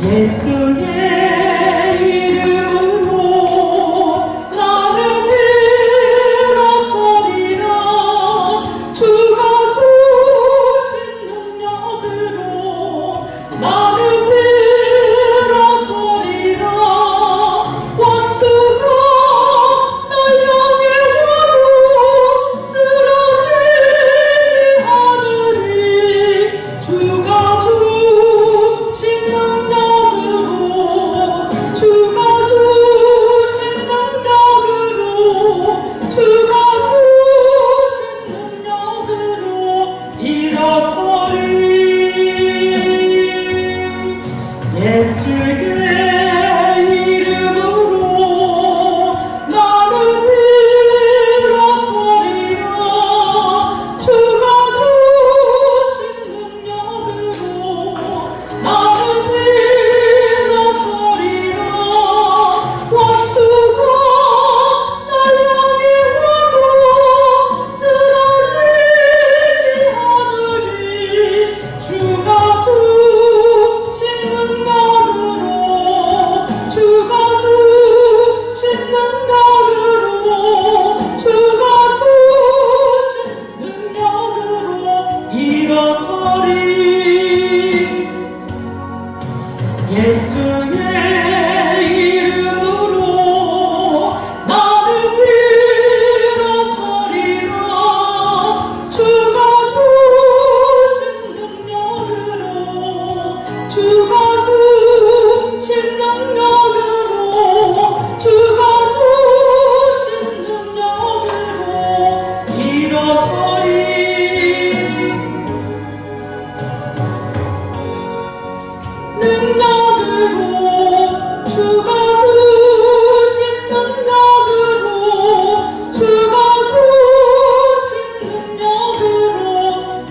예수의 이름으로 나는 일어서리라. 주가 주신 능력으로 나는 일어서리라. 원수가 날 향해 와도 쓰러지지 않으리. 주가 주신 능력으로 주가 주신 능력으로 주가 주신 능력으로 일어서리. 예수의 이름으로 나는 일어서리라. 주가 주신 능력으로 나는 일어서리라. 원수가 날 향해 와도 쓰러지지 않으리. 주가 주신 능력으로 주가 주신 능력으로 주가 주신 능력으로 일어서리. 예수의 이름으로 나는 일어서리라. 주가 주신 능력으로 주가 주신 능력으로 주가 주신 능력으로 일어서리. 능력으로 주가 주신 능력으로 주가 주신 능력으로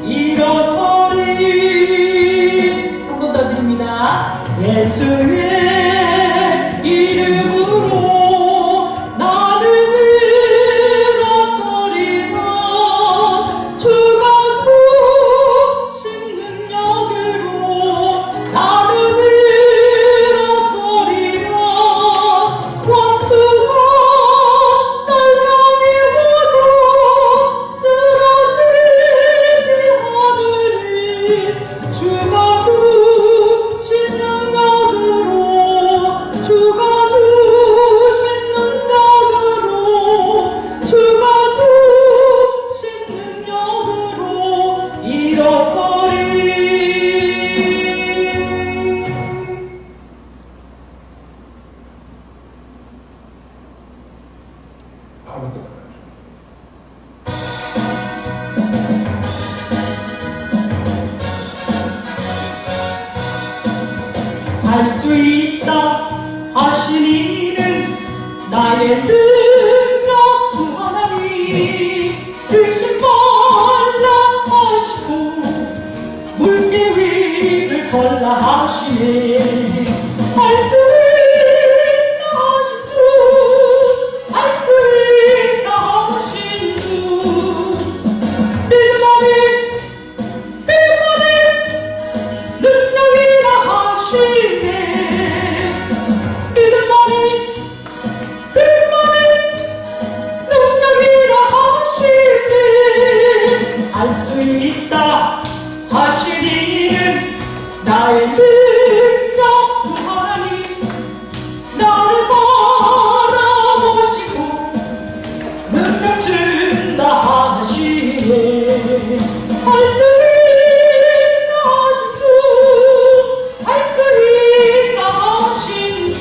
일어서리. 한 번 더 드립니다. 예수의 이름으로 나는 일어서리라. 주가 주신 능력으로 나는 일어서리라. 원수가 날 향해 와도 쓰러지지 않으리. 주가 주신 능력으로 주가 주신 능력으로 주가 주신 능력으로 일어서리. 할 수 있다 하신 이는 나의 능력 주 하나님. 의심 말라 하시고 물개 위를 걸라 하시네. 할 수 있다 하신 주 할 수 있다 하신 주 믿음만이 능력이라 하시네. 믿음만이 능력이라 하시네. 알 수 있다 하신 이는 나의 능력 주 하나님. 나를 바라보시고 능력 준다 하시네. 할 수 있다 하신 주 할 수 있다 하신 주.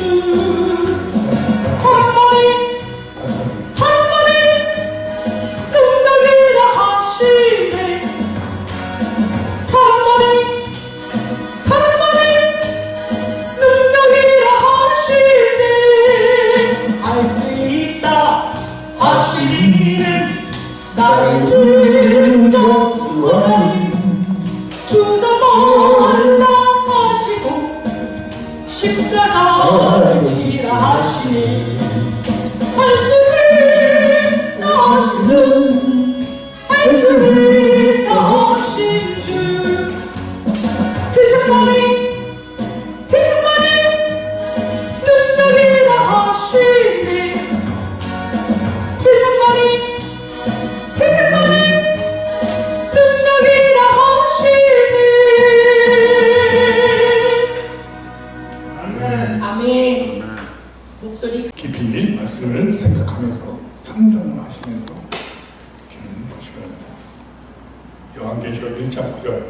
사랑만이 능력이라 하시네. 사랑만이 능력이라 하시네. 할 수 있다 하신 이는 나의 능력 주 하나님. 주자 말라 하시고 십자가 지라 하시니. 할 수 있다 하신 주 할 수 있다 하신 주. 희생만이 1장 9절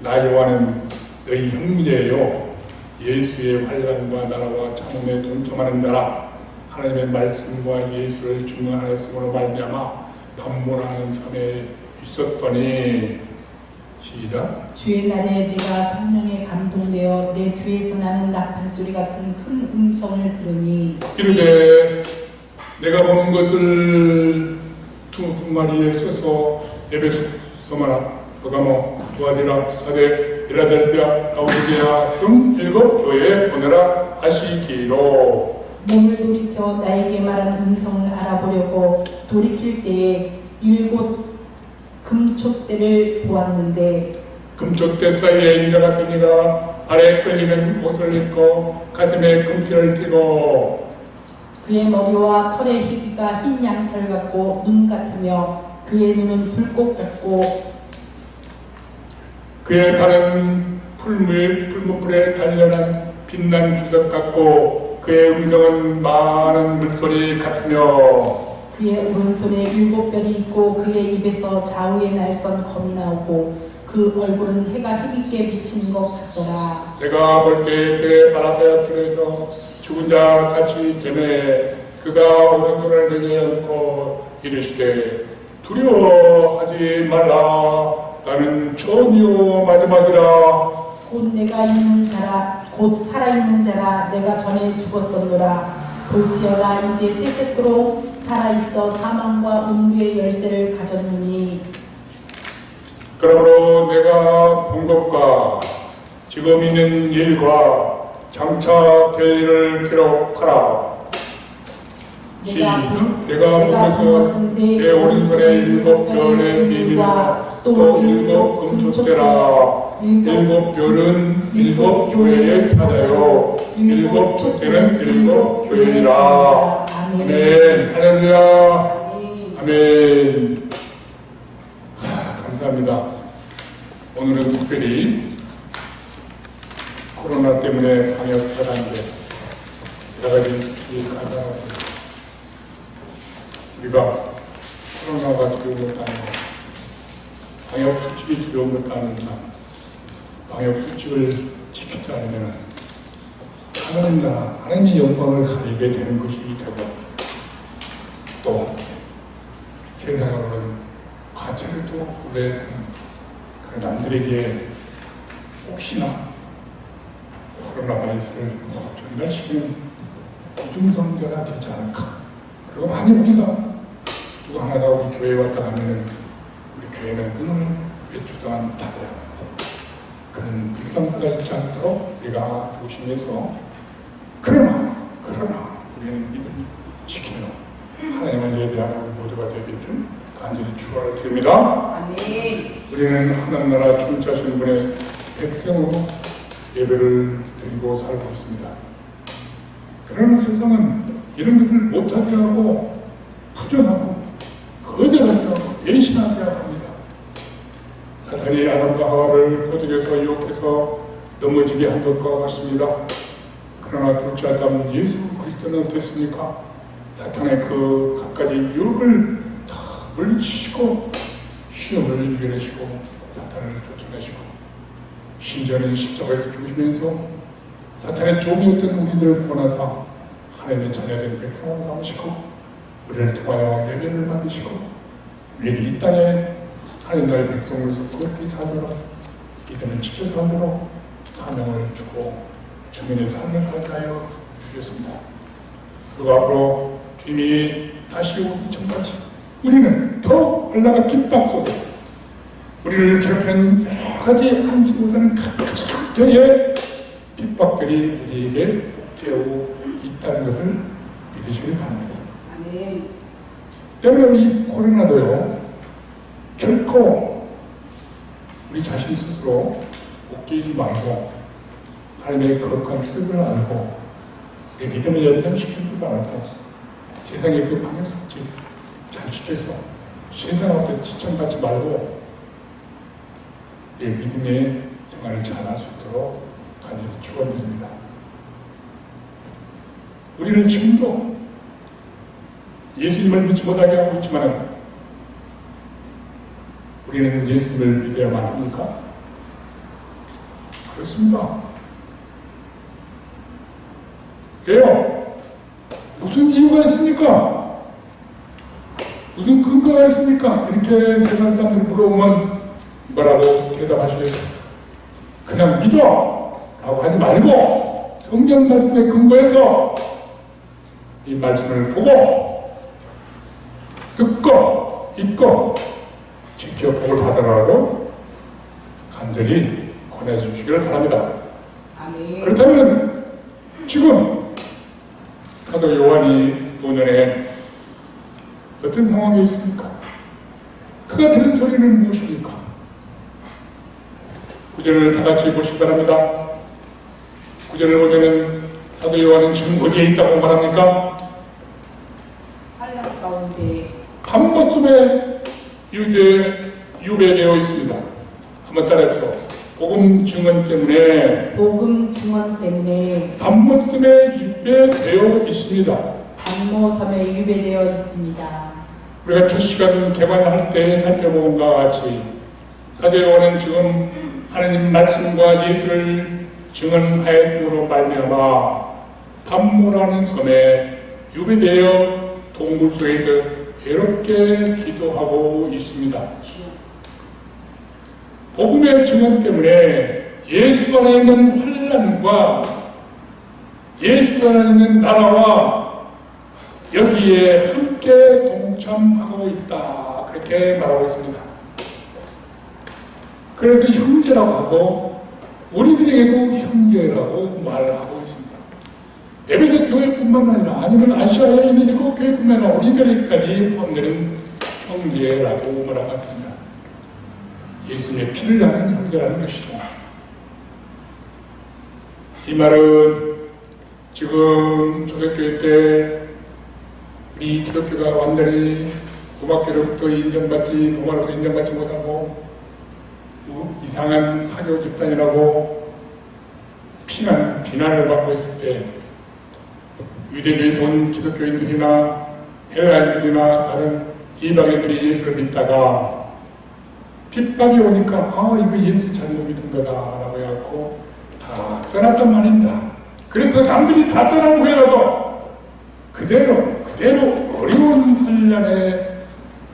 나 요한은 너희 형제요 예수의 환난과 나라와 참음에 동참하는 자라 하나님의 말씀과 예수를 증언하였으므로 말미암아 반문하는 삶에 있었더니 시작 주의 날에 내가 성령에 감동되어 내 뒤에서 나는 나팔 소리 같은 큰 음성을 들으니 이르되 내가 보는 것을 두 마리에 써서 에베소서마나 버가모 두아디라 사대 빌라델피아 라오디게아 등 7교회에 보내라 하시기로 몸을 돌이켜 나에게 말한 음성을 알아보려고 돌이킬 때에 7 금촛대를 보았는데 금촛대 사이에 인자가 드니가 발에 끌리는 옷을 입고 가슴에 금티를 띠고 그의 머리와 털의 희기가 흰 양털 같고 눈 같으며 그의 눈은 불꽃 같고 그의 발은 풀무불에 단련한 빛난 주석 같고 그의 음성은 많은 물소리 같으며 그의 오른손에 7별이 있고 그의 입에서 좌우에 날선 검이 나오고 그 얼굴은 해가 힘있게 비치는 것 같더라. 내가 볼 때 그의 발 앞에 엎드려져 죽은 자 같이 되매 그가 오른손을 내게 얹고 이르시되 두려워하지 말라 나는 처음이요 마지막이라 곧 내가 있는 자라 곧 살아있는 자라 내가 전에 죽었었노라. 볼지어다 이제 세세토록 살아있어 사망과 음부의 열쇠를 가졌느니 그러므로 내가 본 것과 지금 있는 일과 장차 될 일을 기록하라. 내가 보면서 내 오른손에 7별의 비밀과 또 7 금촛대라. 7별은 7교회의 사자요 7 촛대는 7교회이라. 아멘. 할렐루야. 아멘. 감사합니다. 오늘은 특별히 코로나 때문에 방역 차단제 여러 가지 일을 가져가고 우리가 코로나가 두려운 것도 아니고 방역 수칙이 두려운 것도 아니지만 방역 수칙을 지키지 않으면 하나님 나라, 하나님의 영광을 가리게 되는 것이 되고 또 세상으로는 과체를 또 왜 남들에게 혹시나 코로나 바이러스를 전달시키는 이중성자가 되지 않을까. 그리고 만약 우리가 누구 하나가 우리 교회에 왔다 가면은 우리 교회는 그놈을 몇 주 동안 닫아야 합니다. 그런 불상사가 있지 않도록 우리가 조심해서 그러나 우리는 믿음 지키며 하나님을 예배하는 우리 모두가 되기를 간절히 축원을 드립니다. 아멘. 우리는 하나님 나라 중차신 분의 백성으로 예배를 드리고 살고 있습니다. 그러나 세상은 이런 것을 못하게 하고 부정하고 거절하게 하고 배신하게 합니다. 사탄이 아담과 하와를 고독에서 유혹해서 넘어지게 한 것과 같습니다. 그러나 둘째 아담 예수 그리스도는 어땠습니까? 사탄의 그 갖가지 유혹을 다 물리치시고 시험을 이겨내시고 사탄을 쫓아내시고 심지어는 십자가에서 죽으시면서 사탄의 종이었던 우리들을 보내사 하나님의 자녀된 백성을 삼으시고 우리를 통하여 예배를 받으시고 우리는 이 땅에 하나님 나라의 백성으로서 그렇게 살도록 이들을 지켜 살도록 사명을 주고 주민의 삶을 살게 하여 주셨습니다. 그리고 앞으로 주님이 다시 오기 전까지 우리는 더욱 올라가 핍박 속에 우리를 괴롭히는 여러 가지 한지도 못하는 각자의 핍박들이 우리에게 되어오고 있다는 것을 믿으시길 바랍니다. 아멘. 때문에 우리 코로나도요 결코 우리 자신 스스로 웃기지 말고 하나님의 거룩한 뜻을 알고 내 믿음을 연장시키지 말고 세상의 그 방역 수칙 잘 지켜서 세상한테 지천받지 말고 내 믿음의 생활을 잘할 수 있도록 간절히 축원드립니다. 우리는 지금도 예수님을 믿지 못하게 하고 있지만 우리는 예수님을 믿어야만 합니까? 그렇습니다. 왜요? 무슨 이유가 있습니까? 무슨 근거가 있습니까? 이렇게 세상 사람들이 물어보면 뭐라고 대답하시겠어요? 그냥 믿어! 라고 하지 말고 성경 말씀에 근거해서 이 말씀을 보고 듣고 읽고 지켜 복을 받으라고 간절히 권해주시기를 바랍니다. 아멘. 그렇다면 지금 사도 요한이 노년에 어떤 상황이 있습니까? 그가 들은 소리는 무엇입니까? 구절을 다 같이 보시기 바랍니다. 구절을 보면은 사도 요한은 지금 어디에 있다고 말합니까? 한량 가운데 한번쯤에 유배되어 있습니다. 한번 따라해보세요. 복음 증언 때문에 복음 증언 때문에 반모섬에 유배되어 있습니다. 반모섬에 유배되어 있습니다. 우리가 첫 시간 개관할 때 살펴본 것과 같이 사도 요한은 지금 하나님 말씀과 예수를 증언하였음으로 말미암아 반모라는 섬에 유배되어 동굴 속에서 외롭게 기도하고 있습니다. 복음의 증언 때문에 예수 안에 있는 환난과 예수 안에 있는 나라와 여기에 함께 동참하고 있다. 그렇게 말하고 있습니다. 그래서 형제라고 하고 우리들에게도 형제라고 말하고 있습니다. 에베소 교회뿐만 아니라 아니면 아시아에 있는 일곱 교회뿐만 아니라 우리들에게까지 포함되는 형제라고 말하고 있습니다. 예수님의 피를 나는 형제라는 것이죠. 이 말은 지금 초대교회 때 우리 기독교가 완전히 도박교로부터 인정받지, 로마로부터 인정받지 못하고 이상한 사교 집단이라고 비난을 받고 있을 때 유대교에서 온 기독교인들이나 헬라인들이나 다른 이방인들이 예수를 믿다가 핍박이 오니까 이거 예수 잘못 믿은 거다라고 해갖고 다 떠났단 말입니다. 그래서 남들이 다 떠난 후에라도 그대로 어려운 환난의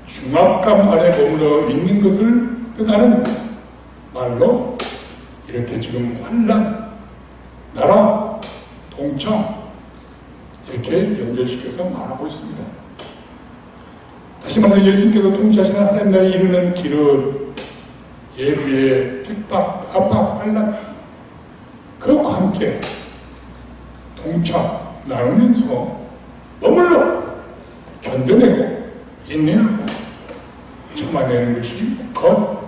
중압감 아래 머물러 있는 것을 뜻하는 말로 이렇게 지금 환난, 나라, 동참 이렇게 연결시켜서 말하고 있습니다. 다시 말해서 예수님께서 통치하시는 하나님 나라에 이르는 길은 예부의 핍박, 압박, 환난 그것과 함께 동참, 나누면서 머물러 견뎌내고 인내하고 참아내는 것이 곧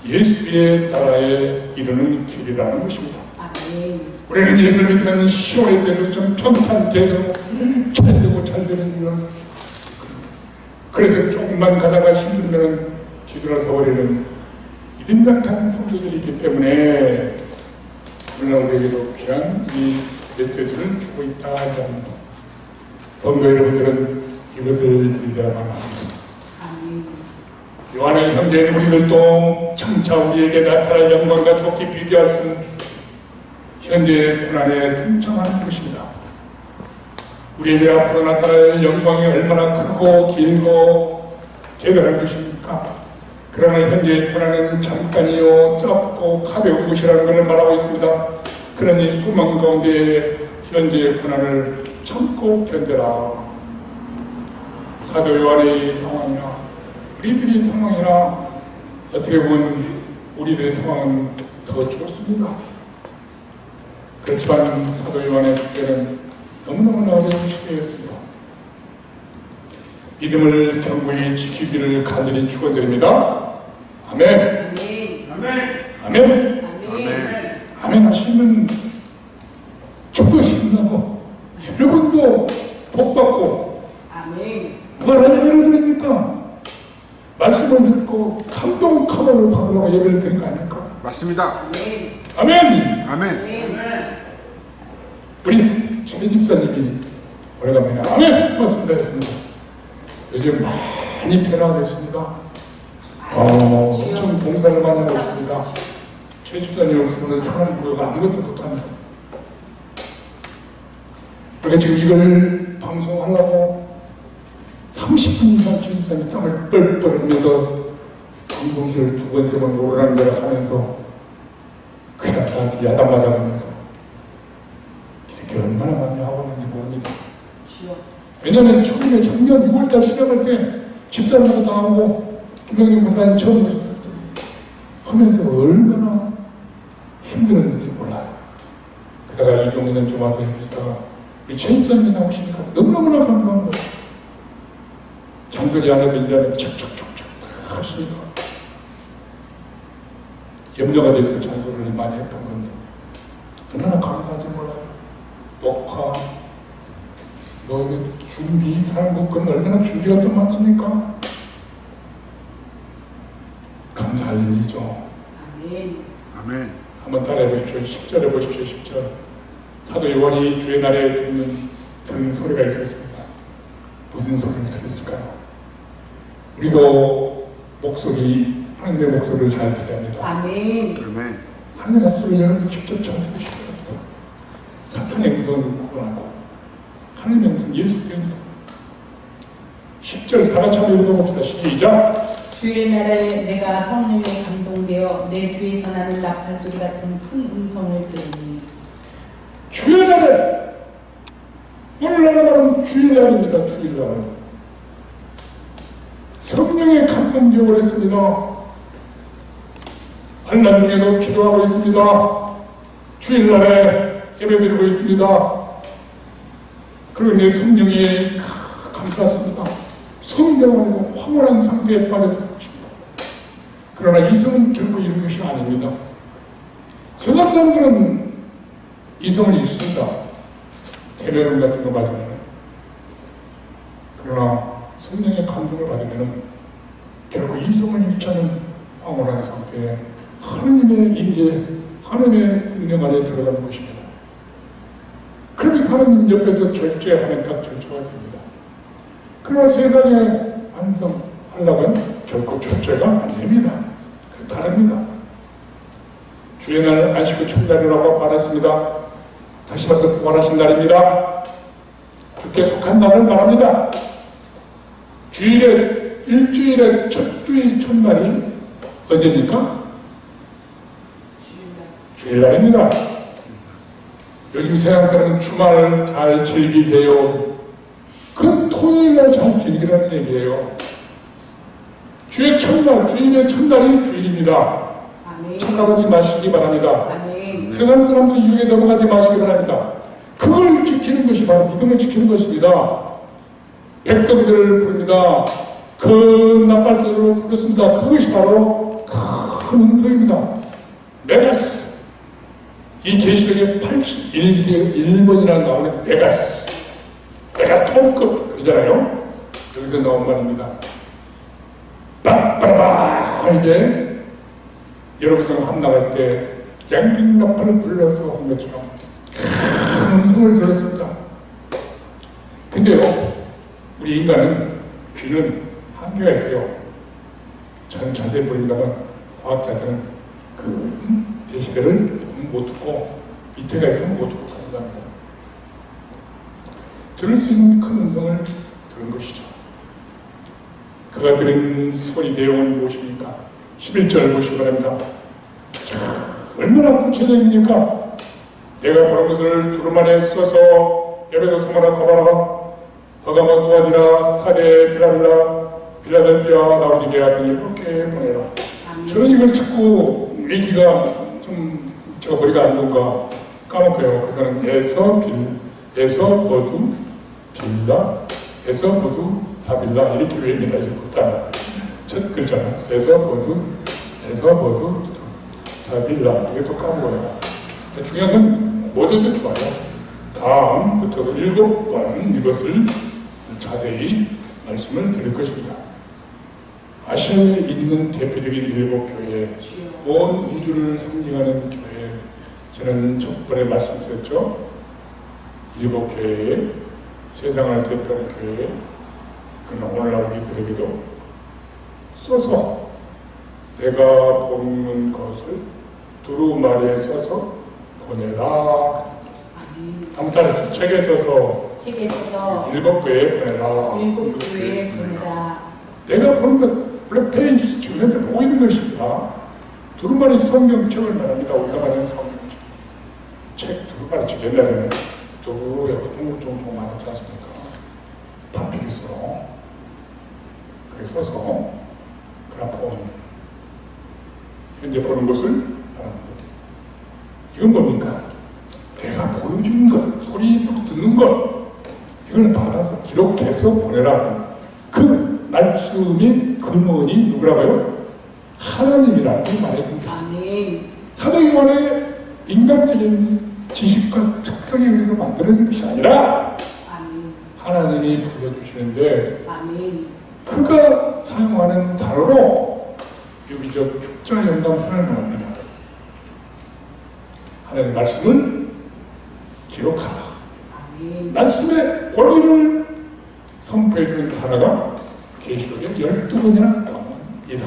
예수의 나라에 이르는 길이라는 것입니다. 아멘. 우리는 예수를 믿으면 시험의 때도 좀 평탄되고 잘 되는 이런 그래서 조금만 가다가 힘들면 뒤돌아서 버리는 이름작한 성도들이 있기 때문에 우리에게도 귀한 이 메시지를 주고 있다 합니다. 성도 여러분들은 이것을 믿어야만 합니다. 요한의 형제인 우리들도 장차 우리에게 나타날 영광과 좋게 비교할 수 없는 현재의 고난에 동참하는 것입니다. 우리에게 앞으로 나타날 영광이 얼마나 크고 길고 대단한 것입니까? 그러나 현재의 고난은 잠깐이요 짧고 가벼운 것이라는 것을 말하고 있습니다. 그러니 수망 가운데 현재의 고난을 참고 견뎌라. 사도 요한의 상황이나 우리들의 상황이나 어떻게 보면 우리들의 상황은 더 좋습니다. 그렇지만 사도 요한의 때는 너무너무 어려운 시대였습니다. 믿음을 견고히 지키기를 간절히 축원드립니다. 아멘. 아멘. 아멘 하시면 저도 힘나고 여러분도 복받고 뭘 예배를 드립니까? 말씀을 듣고 감동을 받으라고 예배를 드린 거 아닙니까? 맞습니다. 아멘. 아멘. 우리 최 집사님이 오래간만에 아멘 말씀드렸습니다. 요즘 많이 변화가 됐습니다. 엄청 봉사를 많이 하고 있습니다. 최 집사님 없으면 사람 부여가 아무것도 못합니다. 그러니까 지금 이걸 방송하려고 30분 이상 최 집사님 땀을 뻘뻘 흘리면서 방송실을 2번, 3번 오르락내락 하면서 그냥 나한테 야단맞아가면서 이 새끼 얼마나 많이 하고 있는지 모릅니다. 왜냐면 처음에 작년 6월달 시작할 때 집사람하고 나오고 김영준 권사님 처음 오셨을 때 하면서 얼마나 힘들었는지 몰라요. 그러다가 이종훈은 좀 와서 해주시다가 우리 최 집사님이 나오시니까 너무너무나 감사한 거예요. 잔소리 안 해도 일하면 척척척척 하십니다. 염려가 돼서 잔소리를 많이 했던 건데 얼마나 감사한지 몰라요. 녹화, 준비, 사람국은 얼마나 준비가 또 많습니까? 감사할 일이죠. 아멘. 한번 따라해 보십시오. 10절에 보십시오. 10절. 사도 요한이 주의 날에 듣는 소리가 있었습니다. 무슨 소리를 들었을까요? 우리도 하나님의 목소리를 잘 들어야 합니다. 아멘. 하나님의 목소리를 여러분 직접 잘 들으셔야 합니다. 사탄의 음성을 구분하고 하나님의 음성, 예수의 음성. 10절 다 같이 한번 읽어봅시다. 시작! 주의 날에 내가 성령에 감동되어 내 뒤에서 나는 나팔 소리 같은 큰 음성을 들으니 주의 날에 오늘날은 말하면 주일날입니다. 주일날 성령에 감동되어 그랬습니다. 한낮 중에도 기도하고 있습니다. 주일날에 예배드리고 있습니다. 그리고 내 성령이 감사했습니다. 성령으로 황홀한 상태에 빠져들고 싶다. 그러나 이성은 결코 이런 것이 아닙니다. 세상 사람들은 이성을 잃습니다. 대면음 같은 거 받으면. 그러나 성령의 감동을 받으면 결코 이성을 잃지 않은 황홀한 상태에 하나님의 임재, 하나님의 능력 안에 들어가는 것입니다. 그러면서 하나님 옆에서 절제하면 딱 절제가 됩니다. 그러나 세상에 완성하려면 결코 절제가 안 됩니다. 다릅니다. 주의 날 안식구 첫날이라고 말했습니다. 다시 말해서 부활하신 날입니다. 주께 속한 날을 말합니다. 주일에, 일주일의 첫 주일 첫날이 언제입니까? 주일날입니다. 요즘 세상 사람은 주말을 잘 즐기세요. 그건 토요일날 잘 즐기라는 얘기예요. 주의 첫날, 주일의 첫날이 주일입니다. 착각하지 마시기 바랍니다. 세상 사람들 유혹에 넘어가지 마시기 바랍니다. 그걸 지키는 것이 바로 믿음을 지키는 것입니다. 백성들을 부릅니다. 그 나팔소리로 부르습니다. 그것이 바로 큰 음성입니다. 메가스. 이 계시록에 81번이나 나오는 메가스. 메가톤급 그러잖아요. 여기서 나온 말입니다. 빠빠빠 이제 여러분들 함나갈 때 양빙나팔을 불러서 한 것처럼 큰 음성을 들었습니다. 근데요, 우리 인간은 귀는 한계가 있어요. 저는 자세히 보입니다만 과학자들은 그 데시벨을 못 듣고 밑에가 있으면 못 듣고 다닌답니다. 들을 수 있는 큰 음성을 들은 것이죠. 그가 들은 소리 내용은 무엇입니까? 11절 보시기 바랍니다. 얼마나 구체적입니까? 내가 보는 것을 두루마리에 써서 예배도 소마나 가바라 버가모 두아디라 사레 빌라델피아 라우디게아 등에 이렇게 보내라. 저는 이걸 듣고 얘기가 좀 제가 머리가 안 좋은가 까먹고요. 그래서는 에서 버두 빌라 에서 버두 사빌라 이렇게 외웁니다. 일단 첫 글자는 에서 버두 사빌라 이게 또 까먹어요. 중요한 건 뭐든지 좋아요. 다음부터도 7번 이것을 자세히 말씀을 드릴 것입니다. 아시아에 있는 대표적인 7교회, 온 우주를 상징하는 교회, 저는 첫번에 말씀드렸죠. 7교회, 세상을 대표하는 교회, 그러나 오늘날 우리들에게도 써서 내가 보는 것을 두루마리에 써서 보내라. 한번 따라서 책에 써서 일곱 교회에 보내라. 내가 보는 것, 블랙페이스 지금 현재 보고 있는 것입니다. 두루마리 성경책을 말합니다. 우리가 말하는 성경책. 책 두루마리 책 옛날에는 두루하고 동글동글 말하지 않습니까? 파피루스로 그렇게 써서 그라폰 현재 보는 것을 말합니다. 이건 뭡니까? 내가 보여주는 것, 소리 듣는 것, 이걸 받아서 기록해서 보내라고. 그 말씀의 근원이 누구라고요? 하나님이라고 말해줍니다. 사도 요한의 인간적인 지식과 특성에 의해서 만들어진 것이 아니라 하나님이 불러주시는데 그가 사용하는 단어로 유기적 축자 영감선을 말합니다. 하나님의 말씀을 기록하라. 말씀의 권위를 선포해주는 단어가 계시록에 12번이나 나옵니다.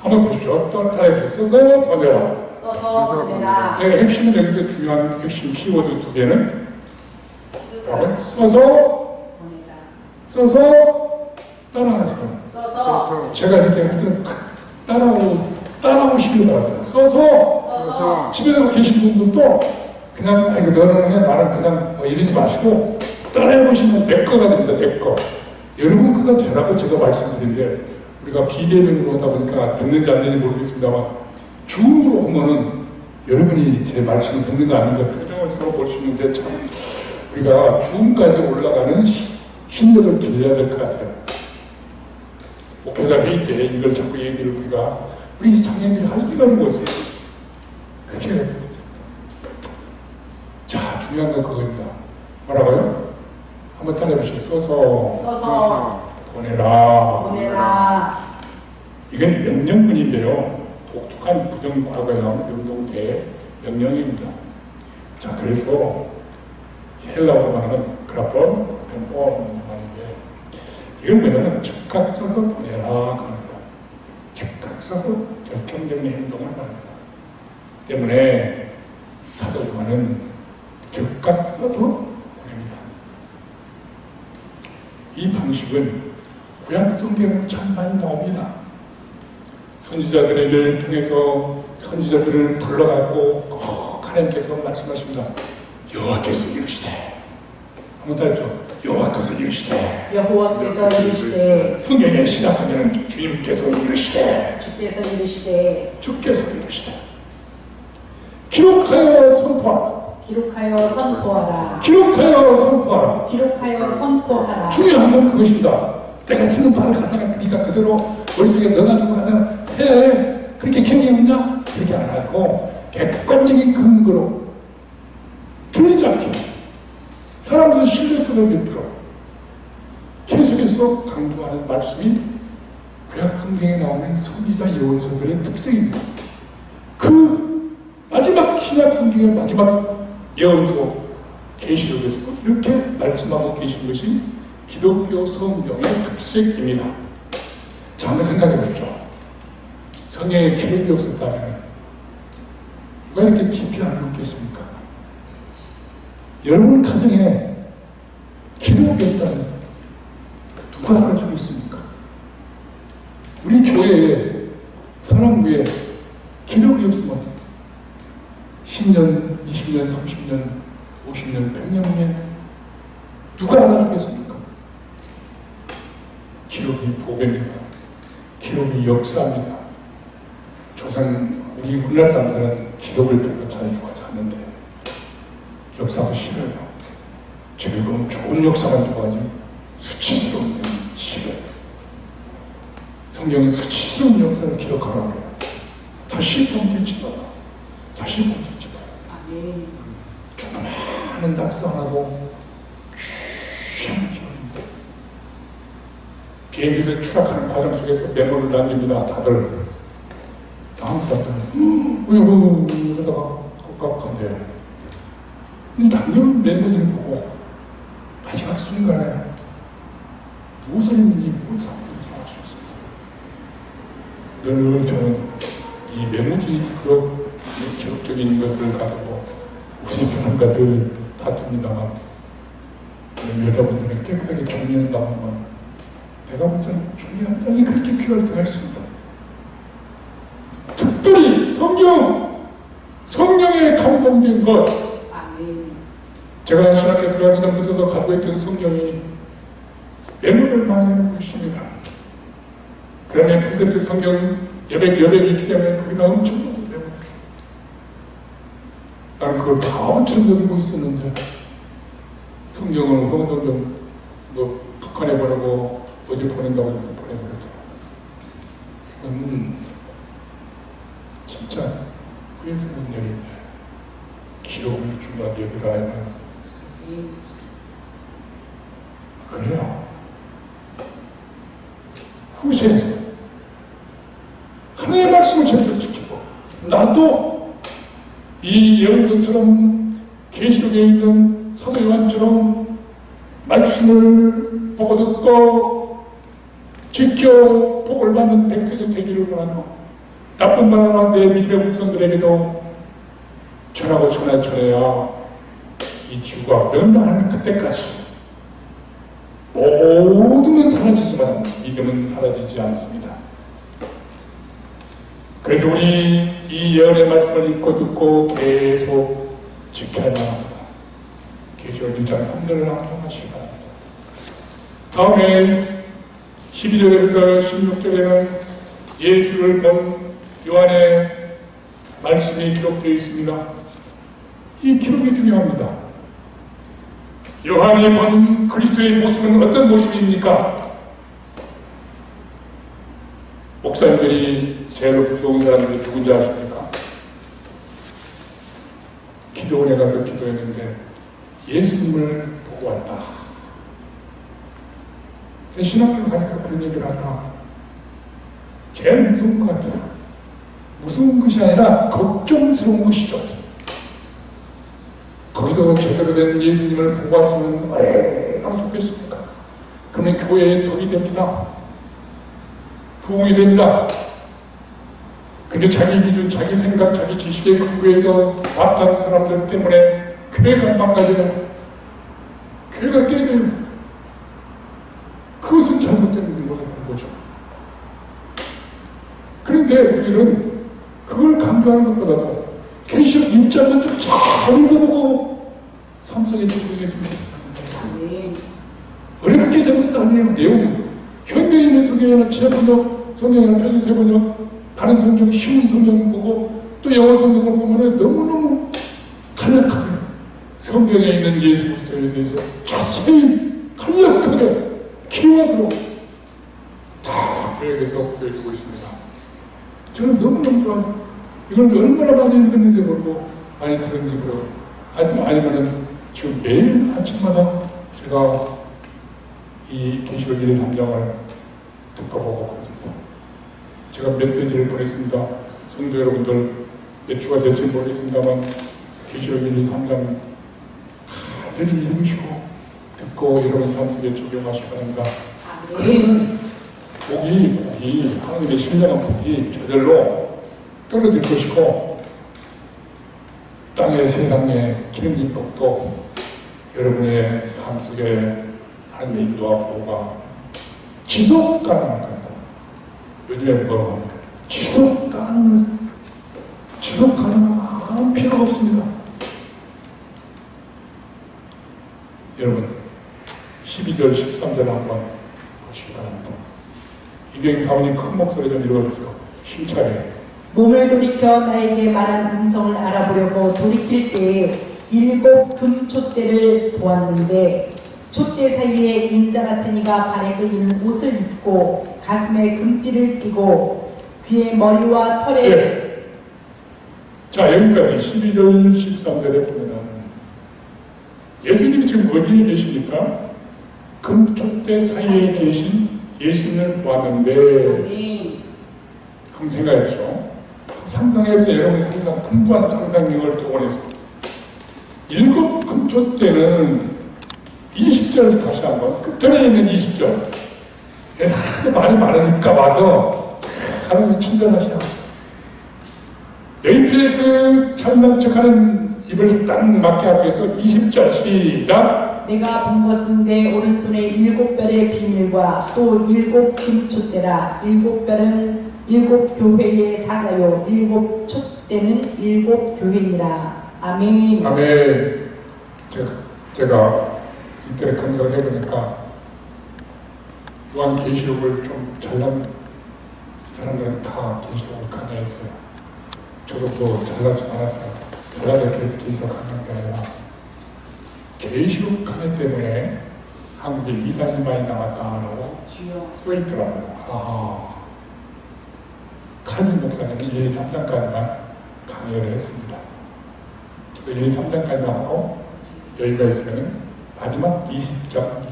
한번 보십시오. 또 따라해서 써서 보내라. 네, 핵심은 여기서 중요한 핵심 키워드 두 개는 써서 따라하죠. 제가 이렇게 할 때 따라오시길 바랍니다. 써서 집에 계신 분들도 그냥 아이고 너는 해 나는 그냥 이러지 마시고 따라해보시면 내 거가 됩니다. 내 거. 여러분 거가 되라고 제가 말씀드린데 우리가 비대면으로 하다 보니까 듣는지 안 듣는지 모르겠습니다만 줌으로 하면은 여러분이 제 말씀을 듣는 거 아닌가 표정을 서로 볼 수 있는데 참 우리가 줌까지 올라가는 힘력을 길러야 될 것 같아요. 목회자 회의 때 이걸 자꾸 얘기를 우리 장애인들이 할 수가 있는 것이에요. 그게 자 중요한 건 그겁니다. 뭐라고요? 한번 따라해보시죠. 써서 보내라. 이건 명령문인데요. 독특한 부정과거형 명동태 명령입니다. 자 그래서 헬라어로 말하는 그라폰, 펜폰 말인데 이건 뭐냐면 즉각 써서 보내라 그럽니다. 즉각 써서 결정적인 행동을 말합니다. 때문에 사도 요한은 즉각 써서 보냅니다. 이 방식은 구약 성경에 참 많이 나옵니다. 선지자들을 통해서 선지자들을 불러갖고 꼭 하나님께서 말씀하십니다. 여호와께서 이르시되 한번 따라해보죠. 여호와께서 이르시되 성경의 신약 성경은 주님께서 이르시되 주께서 이르시되 기록하여 선포하라. 중요한 건 그것입니다. 내가 듣는 말을 갖다가 네가 그대로 머릿속에 넣어가지고 하나 해. 그렇게 경계없냐? 그렇게 안 하고 객관적인 근거로 틀리지 않게 사람들은 신뢰성을 믿도록 계속해서 강조하는 말씀이 구약 성경에 나오는 선지자 예언서들의 특색입니다. 그 마지막 신약 성경의 마지막 예언서 계시록에서 이렇게 말씀하고 계신 것이 기독교 성경의 특색입니다. 자, 한번 생각해 보십시오. 성경에 기록이 없었다면 누가 이렇게 깊이 알고 있겠습니까? 여러분 가정에 기록이 없다면 누가 알아주겠습니까? 우리 교회에 사람부에 기록이 없으면 10년, 20년, 30년, 50년, 100년 후에 누가 알아주겠습니까? 기록이 보배입니다. 기록이 역사입니다. 우리 우리나라 사람들은 기록을 별로 잘 좋아하지 않는데 역사도 싫어요. 즐거운 좋은 역사만 좋아하지 수치스러운 건 싫어요. 성경은 수치스러운 역사를 기록하라고 해요. 다시 범죄치 마라. 조그마한 낙서하고 귀한 기록입니다. 비행기에서 추락하는 과정 속에서 메모를 남깁니다. 다들 다음 사람들은 그러다가 깜깜한데요. 근데 남겨놓은 메모지를 보고 마지막 순간에 무엇을 했는지 무엇을 했는지 알 수 있습니다. 늘 저는 이 메모지 그런 기록적인 것을 가지고 우리 사람과 늘 다툽니다만 여자분들은 깨끗하게 정리한다고 하면 내가 볼 때는 정리한 땅이 그렇게 귀할 때가 있습니다. 특별히 성령에 감동된 것. 아멘. 제가 신학교 들어가기 전부터 가지고 있던 성경이 메모를 많이 해놓고 있습니다. 그 다음에 푸세트 성경 여백이 있기 때문에 거기다 엄청 많이 메모했어요. 나는 그걸 다 엄청 여기고 있었는데 성경은 성경 북한에 보내고 어디 보낸다고 보내버렸더라고요. 이건 진짜 후에서 본 일인데 기록을 중요하게 여기라 하면 그래요. 후세에서 하나님의 말씀을 제대로 지키고 나도 이 여러분들처럼 계시록에 있는 사도 요한처럼 말씀을 보고 듣고 지켜 복을 받는 백성이 되기를 원하며 나쁜 말 하나 내 믿음의 후손들에게도 전하고 전해야 이 지구가 멸망하는 그때까지 모든 건 사라지지만 믿음은 사라지지 않습니다. 그래서 우리 이 예언의 말씀을 읽고 듣고 계속 지켜야 합니다. 계시록 1장 3절을 함께하시기 바랍니다. 다음에 12절에서 16절에는 예수를 본 요한의 말씀이 기록되어 있습니다. 이 기록이 중요합니다. 요한이 본 그리스도의 모습은 어떤 모습입니까? 목사님들이 제일 부러운 사람들이 누군지 아십니까? 기도원에 가서 기도했는데 예수님을 보고 왔다. 제 신학교 가니까 그런 얘기를 하더라. 제일 무서운 것 같아요. 무서운 것이 아니라 걱정스러운 것이죠. 거기서 제대로 된 예수님을 보고 왔으면 얼마나 좋겠습니까? 그러면 교회의 덕이 됩니다. 부흥이 됩니다. 근데 자기 기준, 자기 생각, 자기 지식에 근거해서 왔다는 사람들 때문에 교회가 망가져요. 교회가 깨져요. 그것은 잘못된 거죠. 그런데 우리는 그걸 강조하는 것보다도 계시록 1장만 좀 잘 읽어보고 삼성에 적용했습니다. 어렵게 된 것도 아니에요. 내용은 현대인의 성경이나 지하번역, 성경이나 편의세 번역, 다른 성경, 쉬운 성경 보고 또 영어 성경을 보면 너무너무 간략하게 성경에 있는 예수 그리스도에 대해서 자세히 간략하게 키워드로 다 요약해서 보여주고 있습니다. 저는 너무너무 좋아요. 이걸 얼마나 많이 읽었는지 모르고 많이 들었는지 모르고 아니면은 지금 매일 아침마다 제가 이 계시록 1, 2, 3장을 듣고 보고 그렇습니다. 제가 메시지를 보냈습니다. 성도 여러분들 몇 주가 될지 모르겠습니다만 계시록 1, 2, 3장 가만히 읽으시고 듣고 여러분 삶 속에 적용하시기 바랍니다. 그러면 복이 하나님의 신령한 복이 저절로 떨어질 것이고 땅의 세상의 기름진 복도 여러분의 삶 속에 하나님의 인도와 보호가 지속 가능할 겁니다. 요즘에 뭐라고 합니다. 지속 가능한 필요가 없습니다. 여러분 12절 13절 한번 보시기 바랍니다. 이경 사모님 큰 목소리 좀 읽어주세요. 힘차게. 몸을 돌이켜 나에게 말한 음성을 알아보려고 돌이킬 때에 7 금촛대를 보았는데 촛대 사이에 인자 같은 이가 발에 끌리는 옷을 입고 가슴에 금띠를 띠고 그의 머리와 털에 네. 자 여기까지 12절 13절에 보면은 예수님이 지금 어디에 계십니까? 금촛대 사이에 계신 예수님을 보았는데 한번 생각해보죠. 상상해서 여러분 상상 풍부한 상상력을 동원해서 7 금촛대는 20절 다시 한번 끝전에 있는 20절 말이 많으니까 와서 사람이 친절하시오. 너희들의 그 잘난 척하는 입을 딱 막게 하기 위해서 20절 시작. 내가 본 것은 내 오른손에 7별의 비밀과 또 7 금촛대라. 7별은 7 교회의 사자요 7 촛대는 7 교회니라. 아멘. 아멘. 제가 인터넷 검색을 해보니까 요한계시록을 좀 잘난 사람들은 다 계시록을 강의했어요. 저도 뭐 잘나지 않았어요. 잘나서 계시록 강의한 게 아니라 계시록 강의 때문에 한국에 이단이 많이 나왔다라고 써있더라고요. 아, 칼빈 목사님은 1, 3장까지만 강의를 했습니다. 저도 1, 3장까지만 하고 여유가 있으면 마지막 20장,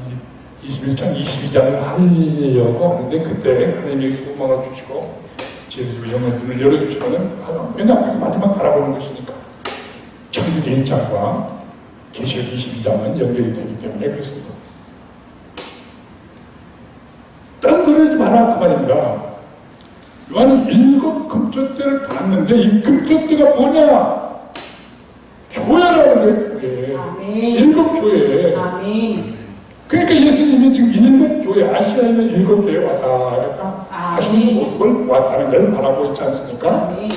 21장, 22장을 하려고 하는데 그때 하나님이 소망을 주시고 지혜주의 영의 눈을 열어주시면은 왜냐하면 마지막 알아보는 것이니까 창세기 1장과 계시록 22장은 연결이 되기 때문에 그렇습니다. 딴 소리 하지 마라 그 말입니다. 요한은 7 금촛대를 봤는데 이 금촛대가 뭐냐? 교회라는 거예요, 교회. 아멘. 7 교회. 아멘. 그러니까 예수님이 지금 7 교회, 아시아에 있는 7 교회에 왔다 갔다 하시는 모습을 보았다는 걸 말하고 있지 않습니까? 아멘.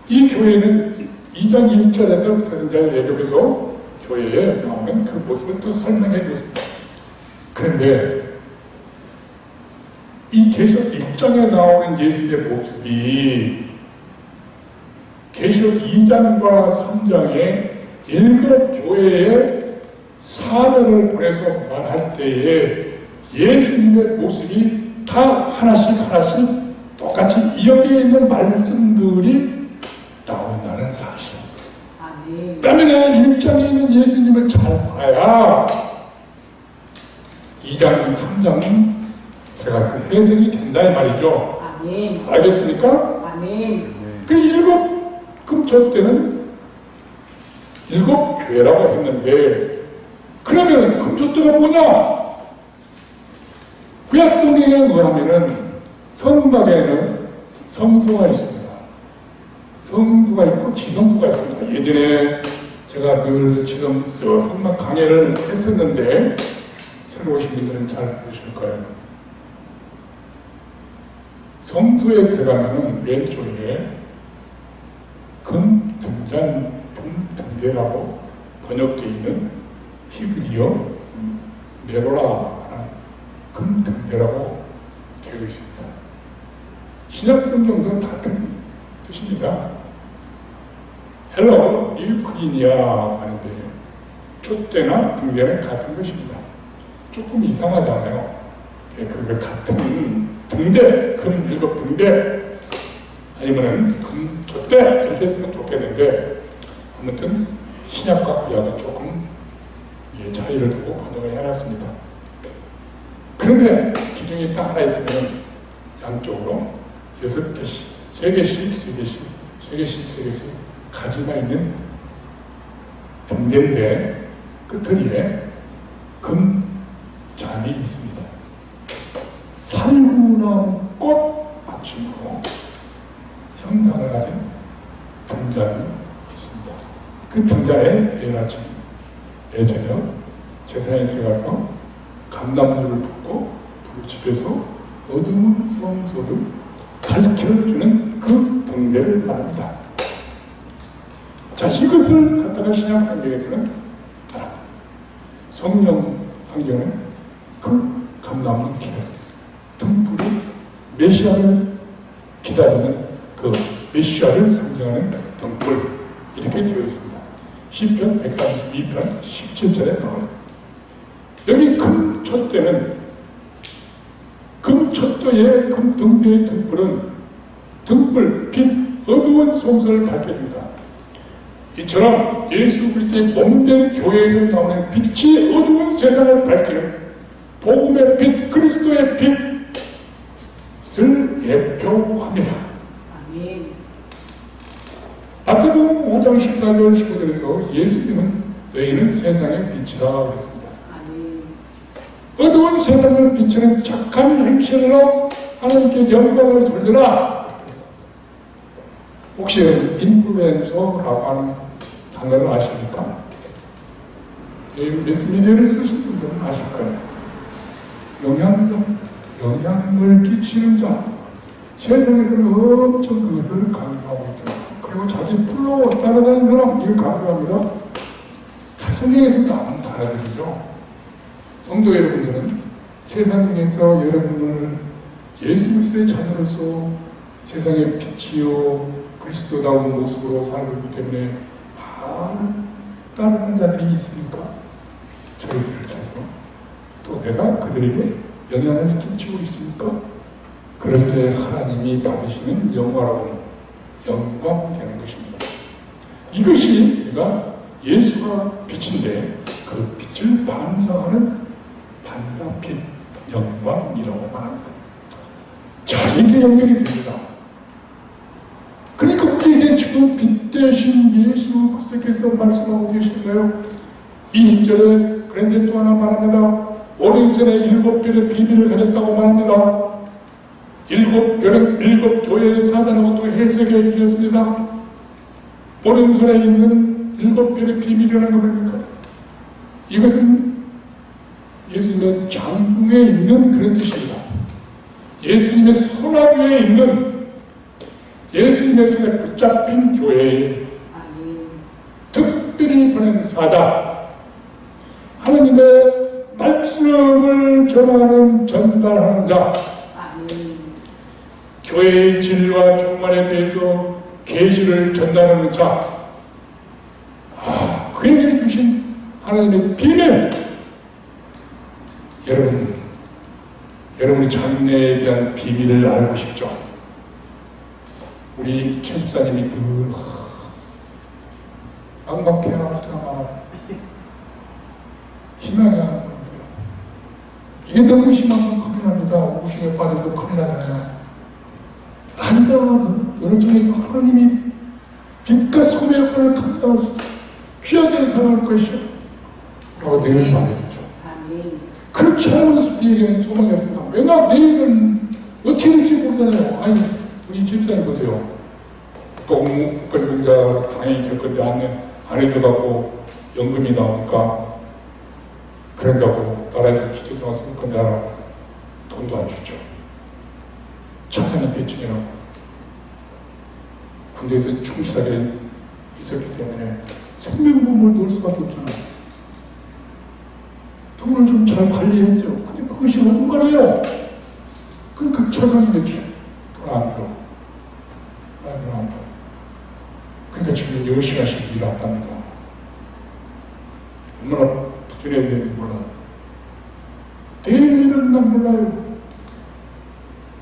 이 교회는 2장 1절에서부터 이제 예배에서 교회에 나오는 그 모습을 또 설명해 주었습니다. 그런데 이 계시록 1장에 나오는 예수님의 모습이 계시록 2장과 3장에 7 교회에 사도를 보내서 말할 때에 예수님의 모습이 다 하나씩 똑같이 이어져 있는 말씀들이 나온다는 사실. 아멘. 때문에 1장에 있는 예수님을 잘 봐야 2장, 3장은 들어가서 해석이 된다 이 말이죠. 아멘. 알겠습니까? 아멘. 그 7 금촛대는 7 교회라고 했는데 그러면 금촛대가 뭐냐? 구약 성경에 의하면은 성막에는 성소가 있습니다. 성소가 있고 지성소가 있습니다. 예전에 제가 늘 지성소 성막 강의를 했었는데 새로 오신 분들은 잘 모르실 거예요. 성소에 들어가면은 왼쪽에 금 등잔 등대라고 번역되어 있는 히브리어 메로라라는 금 등대라고 되어 있습니다. 신약 성경도 같은 뜻입니다. 헬로 리우크리니아 하는데 촛대나 등대는 같은 것입니다. 조금 이상하잖아요. 그걸 같은 등대, 금 7 등대 아니면은 금 촛대 이렇게 쓰면 좋겠는데 아무튼 신약과 구약은 조금 차이를 두고 번역을 해놨습니다. 그런데 기둥이 딱 하나 있으면 양쪽으로 6개씩, 3개씩 가지가 있는 등대인데 끝머리에 금잔이 있습니다. 살구나무 꽃 받침으로 형상을 가진 등잔이 있습니다. 그 등잔에 내일 아침, 내일 저녁 제사장이 들어가서 감람류를 붓고 불집에서 어두운 성소를 밝혀주는 그 등대를 말합니다. 자, 이것을 갖다가 신약 성경에서는 성령 성경은 그 감람류 기름, 등불을 메시아를 기다리는 그 메시아를 상징하는 등불 이렇게 되어 있습니다. 시편 132편 17절에 나왔습니다. 여기 금촛대는 금촛대의 금등대의 등불은 등불, 빛, 어두운 성소를 밝혀줍니다. 이처럼 예수 그리스도의 몸된 교회에서 나오는 빛이 어두운 세상을 밝히는 복음의 빛, 그리스도의 빛을 예표합니다. 아멘. 마태복음 5장 14절 15절에서 예수님은 너희는 세상의 빛이라 그랬습니다. 아멘. 어두운 세상을 비추는 착한 행실로 하나님께 영광을 돌려라. 혹시 인플루엔서라고 하는 단어를 아십니까? 매스미디어를 쓰신 분들은 아실 거예요. 영향을 끼치는 자. 세상에서는 엄청 그것을 강조하고 있더라고요. 그리고 자기 풀로 따라다니는 사람, 이걸 강조합니다. 다 성경에서 나온 단어들이죠. 성도 여러분들은 세상에서 여러분을 예수 그리스도의 자녀로서 세상의 빛이요 그리스도다운 모습으로 살고 있기 때문에 다 따르는 자들이 있습니까? 저희들을 통해서 또 내가 그들에게 영향을 끼치고 있습니까? 그럴 때 하나님이 받으시는 영광은 영광되는 것입니다. 이것이 우리가 예수가 빛인데 그 빛을 반사하는 반사빛 영광이라고 말합니다. 자, 이게 연결이 됩니다. 그러니까 우리에게 지금 빛 대신 예수 그리스도께서 말씀하고 계신가요? 20절에 그런데 또 하나 말합니다. 오른손에 7별의 비밀을 가졌다고 말합니다. 7별은 7교회의 사자라고 또 해석해 주셨습니다. 오른손에 있는 7별의 비밀이라는 거 뭡니까? 이것은 예수님의 장중에 있는 그런 뜻입니다. 예수님의 손아귀에 있는 예수님의 손에 붙잡힌 교회에 특별히 보낸 사자, 하나님의 말씀을 전하는 전달하는 자, 교회의 진리와 종말에 대해서 계시를 전달하는 자, 그에게 주신 하나님의 비밀. 여러분이 장래에 대한 비밀을 알고 싶죠? 우리 최 집사님이 늘 막막해야 하잖아. 희망이 안 보여요. 이게 너무 심하면 큰일 납니다. 우중에 빠져서 큰일 나잖아요. 아니다. 어느 쪽에서 하나님이 빛과 소의 역할을 감당할 귀하게 사랑할 것이야. 라고 내일 말해주죠. 그렇지 않으면 우리에게는 소망이 없습니다. 왜냐? 내일은 어떻게 될지 모르잖아요. 아니, 우리 집사님 보세요. 국가유공자 당연히 될 건데 안 해줘갖고 연금이 나오니까 그런다고 나라에서 기초생활 쓸 건데 하나 돈도 안 주죠. 자산이 대충이라고. 군대에서 충실하게 있었기 때문에 생명보험을 넣을 수밖에 없잖아요. 돈을 좀 잘 관리했죠. 근데 그것이 없는 거예요. 그러니까 자산이 대충 돈 안 줘. 돈 안 줘. 그러니까 지금 10시간씩 일한답니다. 얼마나 부지런해야 되는지 몰라요. 내일은 난 몰라요.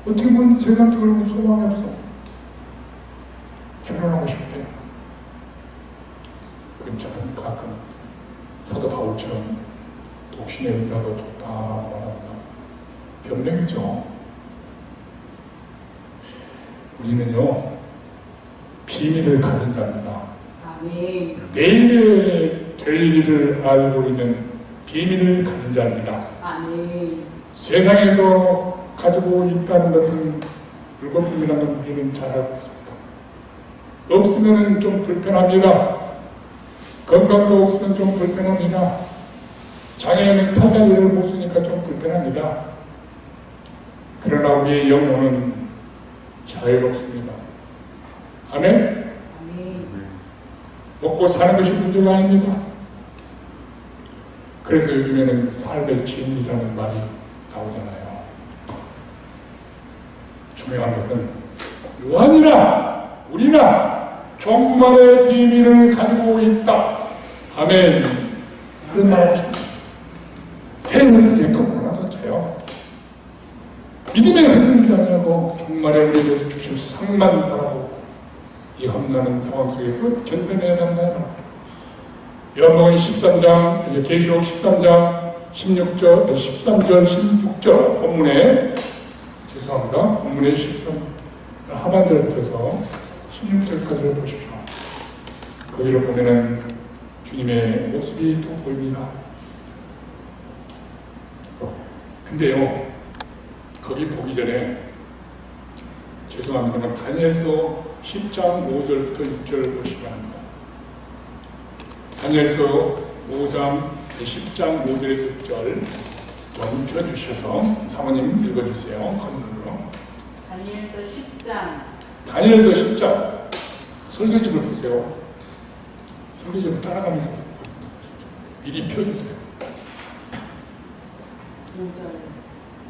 어떻게 보면 세상적으로 소망이 없어. 결혼하고 싶대. 저는 가끔 사도 바울처럼 독신의 의사도 좋다 말합니다. 변명이죠. 우리는요, 비밀을 가진 자입니다. 내일에 될 일을 알고 있는 비밀을 가진 자입니다. 세상에서 가지고 있다는 것은 물거품이라는 걸 우리는 잘 알고 있습니다. 없으면 좀 불편합니다. 건강도 없으면 좀 불편합니다. 장애인은 팔다리를 못 쓰니까 좀 불편합니다. 그러나 우리의 영혼은 자유롭습니다. 아멘? 먹고 사는 것이 문제가 아닙니다. 그래서 요즘에는 삶의 진리라는 말이 나오잖아요. 중요한 것은 요한이나 우리나 종말의 비밀을 가지고 있다. 아멘. 그런 말 하고 싶습니다. 태어나서 예껏 몰라도 돼요. 믿음의 흔들리지 아니하고 종말에 우리에게 주실 상만 바라보고 이 험난한 상황 속에서 견뎌내야 한다. 요한복음 13장, 계시록 13장 13절, 16절 본문에 죄송합니다. 본문의 13 하반절부터서 16절까지를 보십시오. 거기를 보면은 주님의 모습이 또 보입니다. 근데요, 거기 보기 전에 죄송합니다만 다니엘서 10장 5절부터 6절을 보시기 바랍니다. 다니엘서 5장 10장 5절에서 6절 멈춰주셔서 사모님 읽어주세요. 컨트롤로. 다니엘서 10장. 다니엘서 10장 설교집을 보세요. 설교집을 따라가면서 미리 펴주세요. 5절.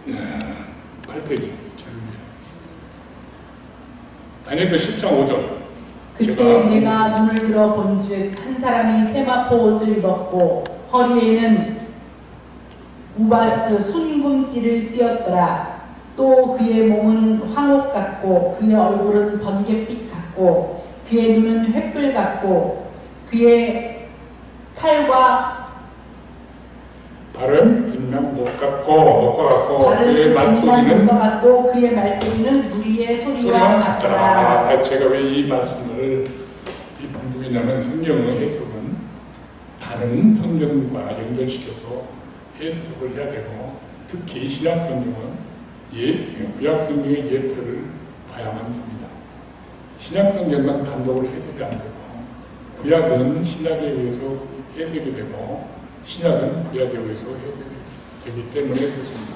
네, 8페이지. 다니엘서 10장 5절. 그때 내가 눈을 들어 본즉 한 사람이 세마포 옷을 입었고 허리에는 우바스 순금띠를 띠었더라. 또 그의 몸은 황옥 같고 그의 얼굴은 번갯빛 같고 그의 눈은 횃불 같고 그의 팔과 발은 빛난 목과 같고 그의 말소리는 목과 같고 그의 말소리는 무리의 소리와 같더라. 제가 왜 이 말씀을 이 본문이냐면 성경의 해석은 다른 성경과 연결시켜서 해석을 해야 되고 특히 신약 성경은 구약 성경의 예표를 봐야만 됩니다. 신약 성경만 단독으로 해석이 안 되고 구약은 신약에 의해서 해석이 되고 신약은 구약에 의해서 해석이 되기 때문에 그렇습니다.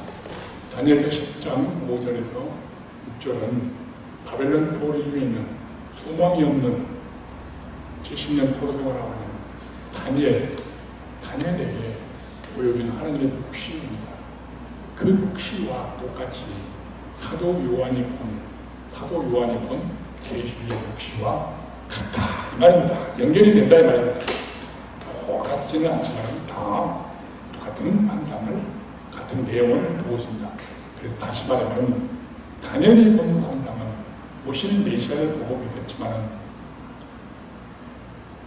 다니엘서 10장 5절에서 6절은 바벨론 포로 중에 있는 소망이 없는 70년 포로 생활하고 있는 다니엘에게 보여준 하나님의 묵시입니다. 그 묵시와 똑같이 사도 요한이 본 계시의 묵시와 같다 이 말입니다. 연결이 된다 이 말입니다. 똑같지는 않지만 다 똑같은 환상을 같은 내용을 보고 있습니다. 그래서 다시 말하면 다니엘이 본 환상은 오신 메시아를 보고 믿었지만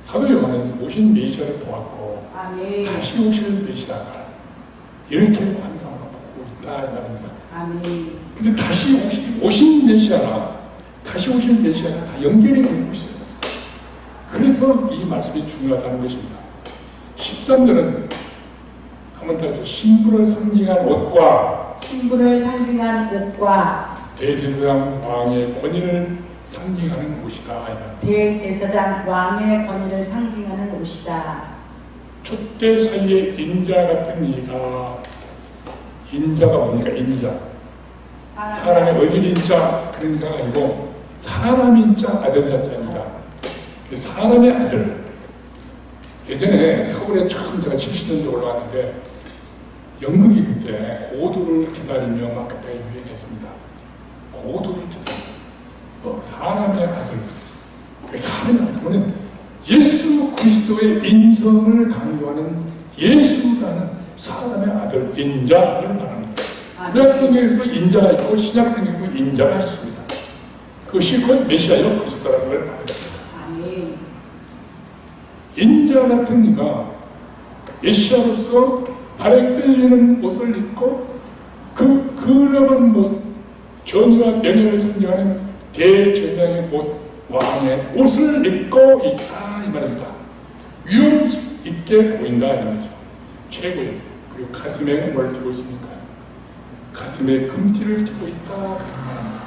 사도 요한은 오신 메시아를 보았고 아멘. 다시 오실 메시아가 이렇게 환상을 보고 있다 이 말입니다. 아멘. 근데 다시 오신 메시아나 다시 오실 메시아가 다 연결이 되고 있어요. 그래서 이 말씀이 중요하다는 것입니다. 13절은 한번 더 해서 신부를 상징한 옷과 대제사장 왕의 권위를 상징하는 옷이다. 대제사장 왕의 권위를 상징하는 옷이다. 촛대 사이에 인자 같은 인자가 뭡니까? 인자. 사람의 어질 인자 그런 인자가 아니고 사람 인자 아들 자자입니다. 사람의 아들. 예전에 서울에 처음 제가 70년대 올라왔는데 연극이 그때 고도를 기다리며 막 그때 유행했습니다. 고도를 기다리며 사람의 아들. 사람의 아들은 예수 그리스도의 인성을 강조하는 예수라는 사람의 아들 인자를 말합니다. 구약 성경에서도 인자가 있고 신약 성경에도 인자가 있습니다. 그것이 곧 메시아요 그리스도라는 걸 말합니다. 인자 같은 이가 메시아로서 발에 끌리는 옷을 입고 그러한 정의와 명예를 상징하는 대제사장의 왕의 옷을 입고 있다 이 말입니다. 위험 있게 보인다 이 말이죠. 최고의. 그리고 가슴에 뭘 띠고 있습니까? 가슴에 금띠를 띠고 있다 이렇게 말합니다.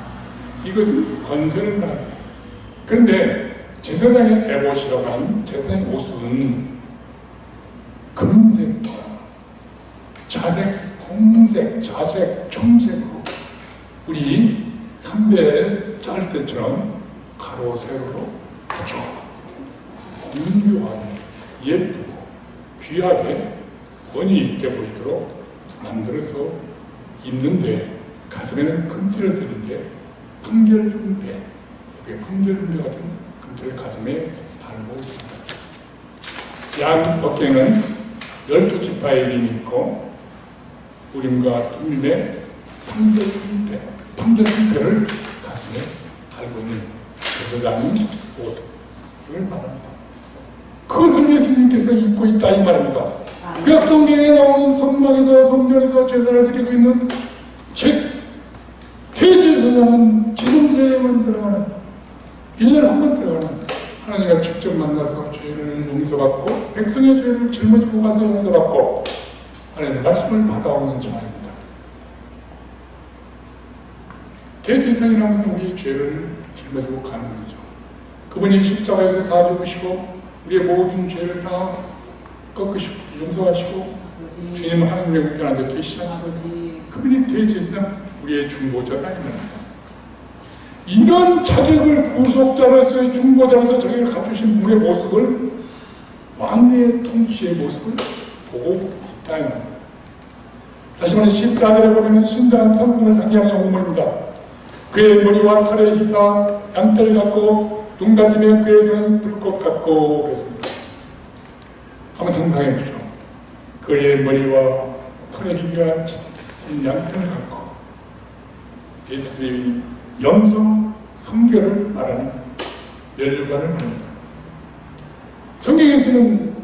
이것은 권세를 말합니다. 그런데 제사장의 에봇이라고 하는 제사장의 옷은 금색과 자색, 홍색, 자색, 청색으로 우리 삼배 짤 때처럼 가로 세로로 아주 공유하게 예쁘고 귀하게 권위 있게 보이도록 만들어서 입는데 가슴에는 금띠를 드는데 판결중대, 판결중대 같은 금띠를 가슴에 달고 있습니다. 양 어깨는 12지파의 이름이 있고 우림과 둠림의 판결중대를 가슴에 달고 있는 제사장의 옷을 말합니다. 그것을 예수님께서 입고 있다 이 말입니다. 구약 성경에 나오는 성막에서 성전에서 제사를 드리고 있는 대제사장은 지성제에만 들어가는 1년에 한 번 들어가는 하나님과 직접 만나서 죄를 용서받고 백성의 죄를 짊어지고 가서 용서받고 하나님의 말씀을 받아오는 자입니다. 대제사장이라는 것은 우리의 죄를 짊어지고 가는 거죠. 그분이 십자가에서 다 죽으시고 우리의 모든 죄를 다 꺾으시고 용서하시고 아버지. 주님 하나님의 우편 안에 계시지 않습니까? 아버지. 그분이 대제사장 우리의 중보자가 아닙니다. 이런 자격을 구속자로서의 중보자로서 자격을 갖추신 분의 모습을 왕래의 통치의 모습을 보고 있다. 다시 말해 14절에 보면 신성한 성품을 상징하는 용모입니다. 그의 머리와 털의 희가 양털 같고 눈 같으면 그의 눈은 불꽃 같고 그랬습니다. 한번 상상해 보십시오. 그의 머리와 털의 희가 양털 같고 예수님이 영성 성결을 말하는 멸류관을 말합니다. 성경에서는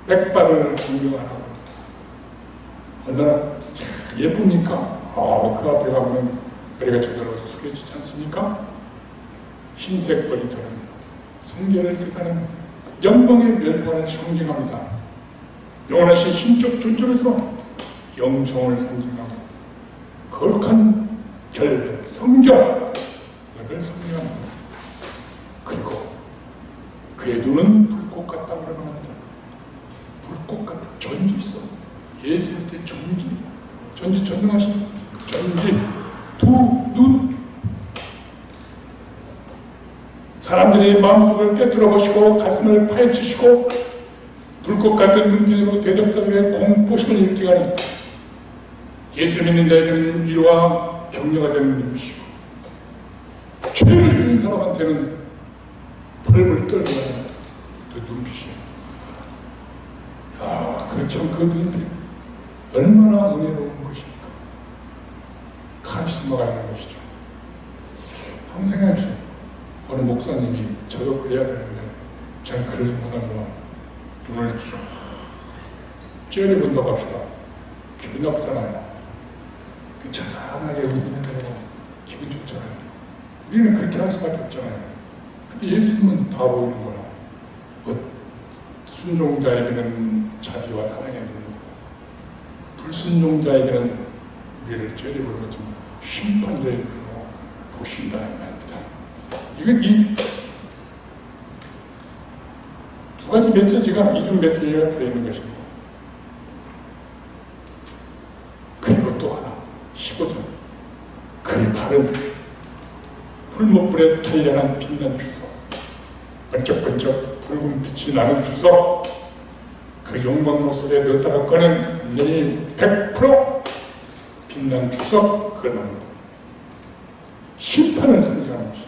백발을 존경하라고 얼마나 예쁩니까? 그 앞에 가면 머리가 저절로 숙여지지 않습니까? 흰색 머리털은 성결을 뜻하는 영광의 멸류관을 상징합니다. 영원하신 신적 존재로서 영성을 상징하고 거룩한 결백, 성결 이것을 상징합니다. 그리고 그의 눈은 불꽃 같다고 그러는데 불꽃 같다. 전지 있어. 예수의 때 전지 전능하신 전지 두 눈 사람들의 마음속을 꿰뚫어 보시고 가슴을 파헤치시고 불꽃 같은 눈빛으로 대적자들의 공포심을 일으키게 하는 예수를 믿는 자에게는 위로와 격려가 되는 눈빛이고 죄를 지은 사람한테는 벌벌 떨게 하는 그 눈빛이에요. 그렇죠. 그 눈빛 얼마나 은혜로운 것입니까? 카리스마가 있는 것이죠. 한번 생각해보세요. 어느 목사님이 저도 그래야 되는데 저는 그러지 못하는구나. 눈을 쭉 째려본다고 합시다. 기분 나쁘잖아요. 자상하게 웃으면 되고 기분 좋잖아요. 우리는 그렇게 할 수밖에 없잖아요. 근데 예수님은 다 보이는 거예요. 순종자에게는 자비와 사랑의 눈, 불순종자에게는 우리를 째려보는 것처럼 심판자의 눈으로 보신다 이 말입니다. 이건 이 두 가지 메시지가 이중 메시지가 들어있는 것입니다. 그리고 또 하나 15절 그의 발은 풀목불에 탄련한 빛난 주석 번쩍번쩍 붉은 빛이 나는 주석 그 용광로 속에 넣었다가 꺼낸 완전히 100% 빛난 주석 그걸 말합니다. 심판을 상징하는 것이죠.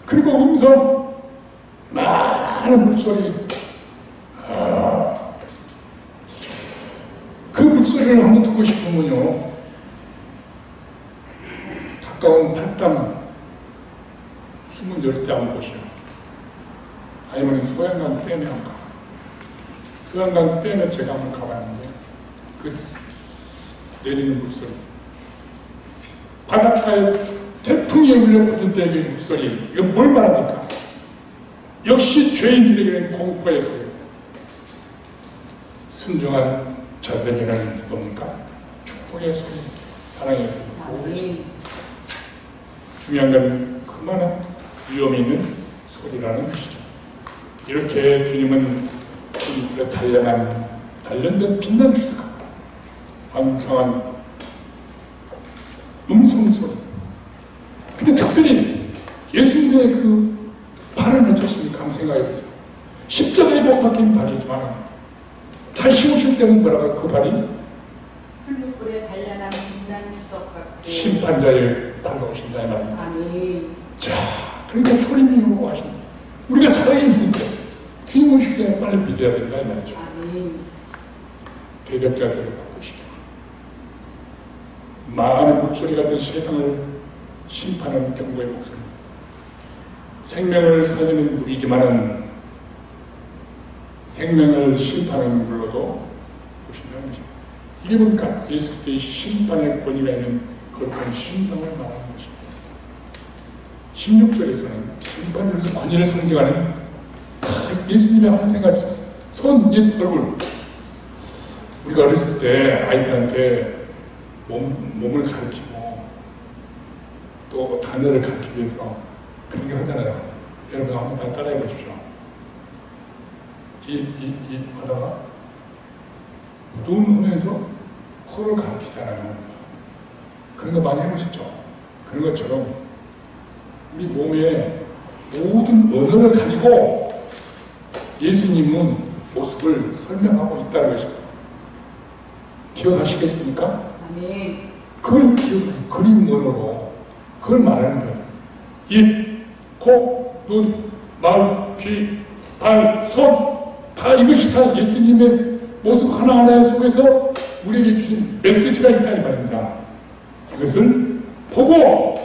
그리고 음성 많은 물소리 그 물소리를 한번 듣고 싶으면요 가까운 팔당 숨은 열대 한번 보시오. 아니면 소양강 댐에 한번 가. 소양강 댐에 제가 한번 가봤는데 그 내리는 물소리 바닷가에 태풍이 울려 퍼질 때의 물소리 이건 뭘 말합니까? 역시 죄인들에게는 공포의 소리. 순종한 자들에게는 뭡니까? 축복의 소리, 사랑의 소리, 보호의 소리. 중요한 건 그만한 위험이 있는 소리라는 것이죠. 이렇게 주님은 단련된 빛난 주석 왕성한 음성 소리. 근데 특별히 예수님의 그 발은 어쩌십니까? 한번 생각해보세요. 십자가에 못 박힌 발이지만 다시 오실 때는 뭐라고 그 발이? 풀무불에 단련한 빛난 주석 같고 심판자의 발로 오신다 이 말입니다. 아멘. 자, 그러니까 초림이 오고 하십니다. 우리가 살아있을 때 주님 오실 때는 빨리 믿어야 된다 이 말이죠. 아멘. 대적자들을 바꾸시고 많은 목소리 같은 세상을 심판하는 경고의 목소리. 생명을 살리는 물이지만은 생명을 심판하는 물로도 보신다는 것입니다. 이게 뭡니까? 예수 그리스도의 심판의 권위가 있는 거룩한 신성을 말하는 것입니다. 16절에서는 심판으로서 권위를 상징하는 예수님의 한번 생각해보세요. 손, 입, 얼굴. 우리가 어렸을 때 아이들한테 몸을 가르치고 또 단어를 가르치기 위해서 그런 게 하잖아요. 여러분 한번 다 따라해 보십시오. 이 하다가 눈 오면서 코를 가르치잖아요. 그런 거 많이 해보셨죠? 그런 것처럼 우리 몸의 모든 언어를 가지고 예수님은 모습을 설명하고 있다는 것입니다. 기억하시겠습니까? 아멘. 그걸 그림으로 그걸 말하는 거예요. 입, 코, 눈, 마음, 귀, 발, 손 다 이것이 다 예수님의 모습 하나하나 속에서 우리에게 주신 메시지가 있다 이 말입니다. 이것을 보고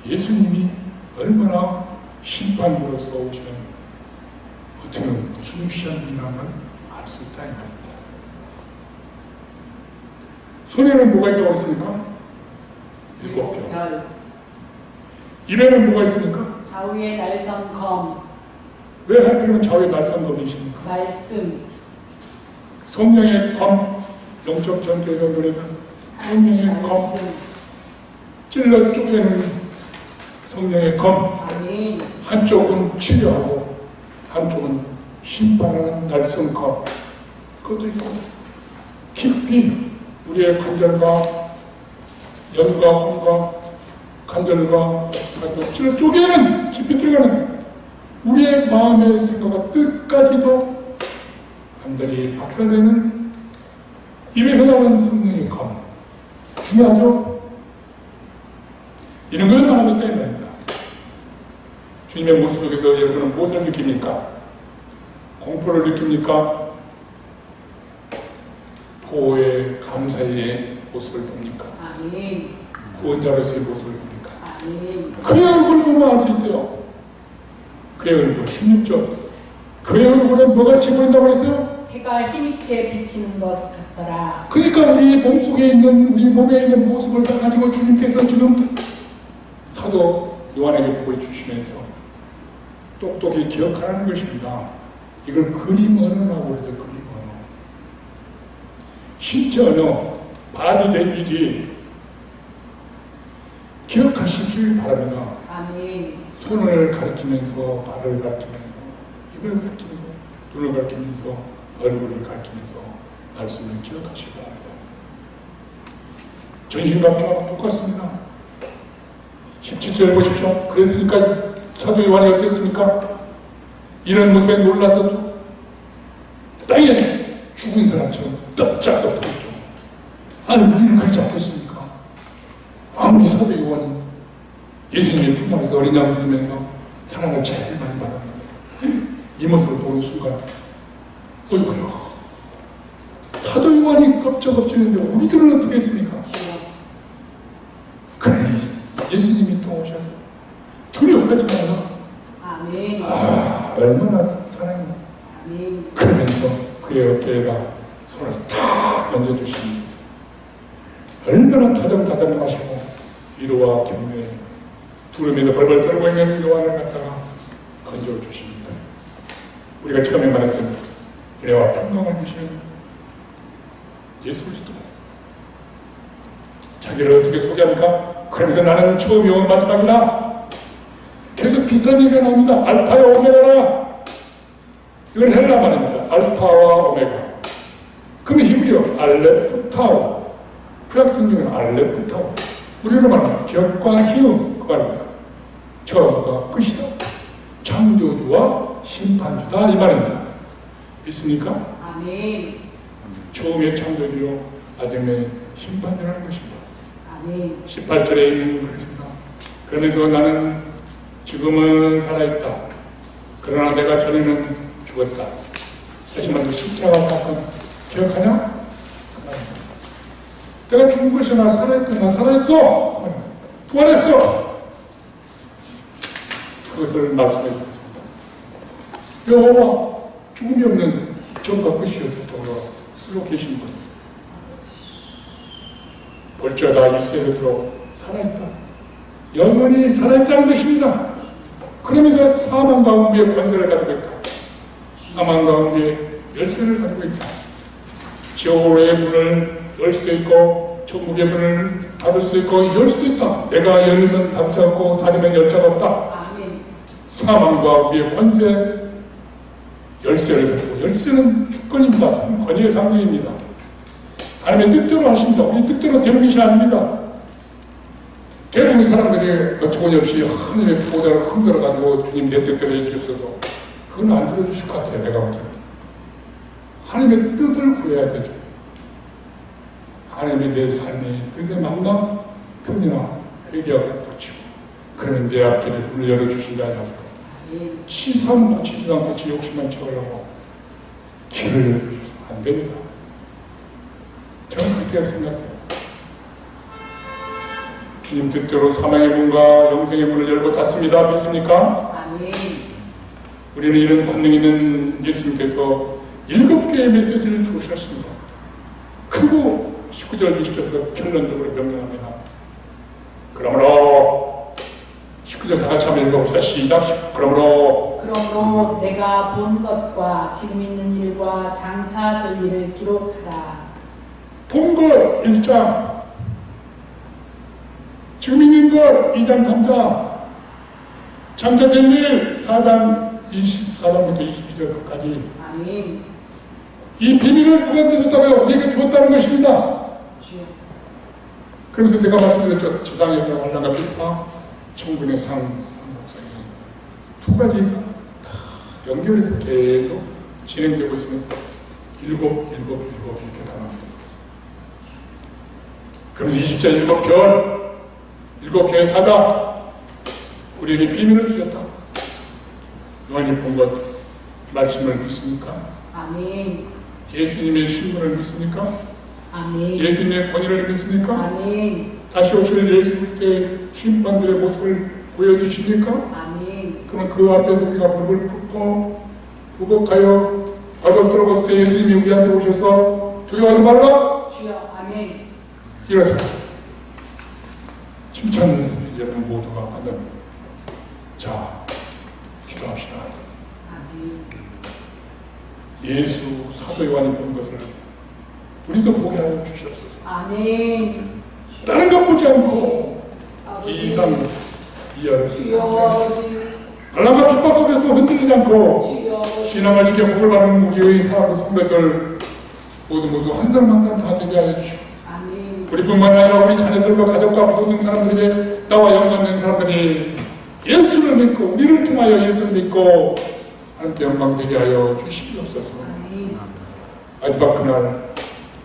예수님이 얼마나 심판주로서 오시는 어떻게 보면 무시무시한 분이라는 걸 알 수 있다 이 말입니다. 손에는 뭐가 있다고 했습니까? 7별. 별. 입에는 뭐가 있습니까? 좌우의 날선 검. 왜 하필이면 좌우의 날선검이십니까? 말씀. 성령의 검, 영적 전투에서 노래는 성령의 검, 말씀. 찔러 쪼개는 성령의 검, 아멘. 한쪽은 치료하고 한쪽은 심판하는 날선검. 그것도 있고 깊이 우리의 관절과 연과 혼과 관절과 찔러 쪼개는 깊이 들어가는 우리의 마음의 생각과 뜻까지도 완전히 박살내는 입에서 나오는 성령의 검. 중요하죠? 이런 걸 말하기 때문입니다. 주님의 모습 속에서 여러분은 무엇을 느낍니까? 공포를 느낍니까? 보호의 감사의 모습을 봅니까? 아멘. 구원자로서의 모습을 봅니까? 아멘. 그의 얼굴을 보면 알 수 있어요. 그의 얼굴, 16절. 그의 얼굴에 뭐가 같이 보인다고 했어요? 해가 힘있게 비치는 것 같더라. 그러니까 우리 몸속에 있는, 우리 몸에 있는 모습을 다 가지고 주님께서 지금 사도 요한에게 보여주시면서 똑똑히 기억하라는 것입니다. 이걸 그림 언어라고 그래서 그림 언어. 신체 언어, 바디 랭귀지 기억하시길 바랍니다. 아멘. 손을 가리키면서 발을 가리키면서 입을 가리키면서 눈을 가리키면서 얼굴을 가리키면서 말씀을 기억하시기 바랍니다. 전신갑주와 똑같습니다. 17절 보십시오. 그랬으니까 사도 요한이 어땠습니까? 이런 모습에 놀라서 땅에 죽은 사람처럼 떡작 엎드렸죠. 아니 우리를 그렇지 않겠습니까? 아무리 사도 요한이 예수님의 품 안에서 어린 양을 들으면서 사랑을 제일 많이 받았는데 이 모습을 보는 순간 어이구야 사도 요한이 껍적껍적인데 우리들은 어떻게 했습니까? 그래 예수님이 또 오셔서 두려워하지 말라. 아멘. 얼마나 사랑입니다. 아멘. 그러면서 그의 어깨에다 손을 탁 얹어주시니 얼마나 다정다정하시고 위로와 격려에 두려움에서 벌벌 떨고 있는 요한을 갖다가 건져주십니다. 우리가 처음에 말했던 은혜와 평강을 주시는 예수 그리스도. 자기를 어떻게 소개합니까? 그러면서 나는 처음이요 마지막이라. 계속 비슷한 얘기가 나옵니다. 알파와 오메가라. 이건 헬라 말입니다. 알파와 오메가. 그러면 히브리어 알레프 타우. 구약 성경은 알레프 타우. 우리로 말하면 격과 희응 그 말입니다. 처음과 끝이다. 창조주와 심판주다 이 말입니다. 믿습니까? 아멘. 처음의 창조주요 아담의 심판주라는 것입니다. 아멘. 18절에 있는 것입니다. 그러면서 나는 지금은 살아있다. 그러나 내가 전에는 죽었다. 다시 말해서 십자가 사건 기억하냐? 내가 죽은 것이 나 살아있다. 나 살아있어. 부활했어. 그것을 말씀해 주셨습니다. 여호와 죽음이 없는 전과 끝이 없어 쓰고 계신 분. 볼지어다 이 세대로 살아있다. 영원히 살아있다는 것입니다. 그러면서 사망 가운데 권세를 가지고 있다. 사망 가운데 열쇠를 가지고 있다. 지옥의 문을 열 수도 있고 천국의 문을 닫을 수도 있고 열 수도 있다. 내가 열면 닫지 않고 닫으면 열 자가 없다. 아멘. 사망과 우리의 권세 열쇠를 가지고, 열쇠는 주권입니다. 권위의 상징입니다. 하나님의 뜻대로 하십니다. 우리 뜻대로 되는 것이 아닙니다. 대부분 사람들이 어처구니없이 하나님의 보호자를 흔들어가지고 주님 내 뜻대로 해주셔서 그건 안 들어주실 것 같아요. 내가 볼 때는 하나님의 뜻을 구해야 되죠. 하나님의 내 삶의 뜻에 맞나 틈이나 회개하고 붙이고, 그러면 내 앞길에 문을 열어주신다 해서 아멘. 치삼 고치지도 않고 지 욕심만 채우려고 길을 열어주셔서 안 됩니다. 저는 그렇게 생각해요. 주님 뜻대로 사망의 문과 영생의 문을 열고 닫습니다. 믿습니까? 아멘. 우리는 이런 권능 있는 예수님께서 7개의 메시지를 주셨습니다. 크고 19절 20절에서 결론적으로 명령합니다. 그러므로 19절 다 같이 한번 읽어봅시다. 시작. 그러므로 내가 본 것과 지금 있는 일과 장차 될 일을 기록하라. 본 것 1장, 지금 있는 것 2장 3장, 장차 될 일 4장 24장부터 22절까지 아멘. 이 비밀을 누구한테 줬다고요? 우리에게 주었다는 것입니다. 주여. 그래서 제가 말씀드렸죠. 지상에서 환난과 비파, 천국의 두 가지가 다 연결해서 계속 진행되고 있습니다. 일곱 이렇게 나갑니다. 그래서 20절 7별, 7개의 사자, 우리에게 비밀을 주셨다. 요한이 본 것 말씀을 믿습니까? 아멘. 예수님의 신분을 믿습니까? 아멘. 예수님의 권위를 믿습니까? 아멘. 다시 오실 예수 그리스도의 심판들의 모습을 보여주십니까? 아멘. 그러면 그 앞에서 우리가 무릎을 꿇고 부복하여 바로 들어갔을 때 예수님이 우리한테 오셔서 두려워하지 말라. 주여. 아멘. 이렇습니다. 칭찬 여러분 모두가 받는. 자, 기도합시다. 아멘. 예수 사도 요한이 본 것을 우리도 보게 하여 주시옵소서. 아멘. 다른 것 보지 않고 아버지. 이 이상 이하를 주여. 아버지. 반란과 핍박 속에서 흔들리지 않고 주여. 신앙을 지켜 복을 받는 우리의 사랑하는 성도들 모두 한 사람 한 사람 다 되게 하여 주시고, 아멘. 우리뿐만 아니라 우리 자녀들과 가족과 모든 사람들에게 나와 연관된 사람들이 예수를 믿고 우리를 통하여 예수를 믿고 하나님께 영광되게 하여 주시옵소서. 아멘. 마지막 그날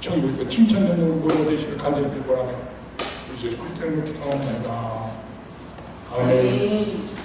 천국에서 칭찬받는 은혜로 되시를 간절히 빌고라며 우리 예수 그리스도의 이름으로 기도합니다. 아멘. 아멘.